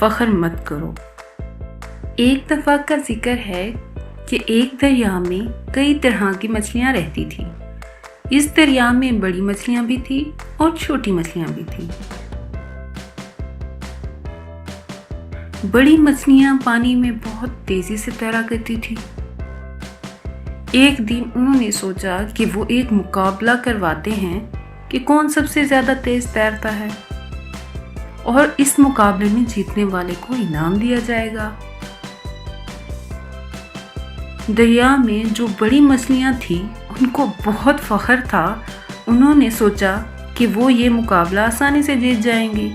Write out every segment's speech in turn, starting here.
फख्र मत करो। एक दफ़ा का जिक्र है कि एक दरिया में कई तरह की मछलियाँ रहती थी। इस दरिया में बड़ी मछलियाँ भी थी और छोटी मछलियाँ भी थी। बड़ी मछलियाँ पानी में बहुत तेजी से तैरा करती थी। एक दिन उन्होंने सोचा कि वो एक मुकाबला करवाते हैं कि कौन सबसे ज्यादा तेज तैरता है और इस मुकाबले में जीतने वाले को इनाम दिया जाएगा। दरिया में जो बड़ी मछलियां थी उनको बहुत फख्र था। उन्होंने सोचा कि वो ये मुकाबला आसानी से जीत जाएंगे।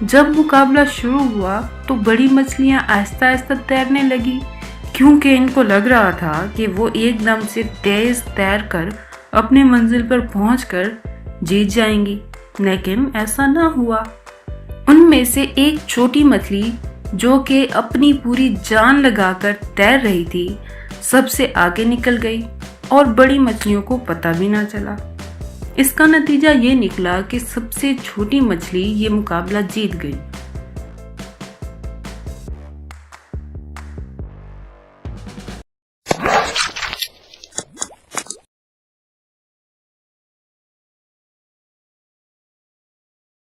जब मुकाबला शुरू हुआ तो बड़ी मछलियां आहिस्ता आहिस्ता तैरने लगी, क्योंकि इनको लग रहा था कि वो एकदम से तेज तैरकर अपने मंजिल पर पहुंचकर जीत जाएंगी, लेकिन ऐसा ना हुआ। उनमें से एक छोटी मछली जो कि अपनी पूरी जान लगाकर तैर रही थी, सबसे आगे निकल गई और बड़ी मछलियों को पता भी ना चला। इसका नतीजा ये निकला कि सबसे छोटी मछली ये मुकाबला जीत गई।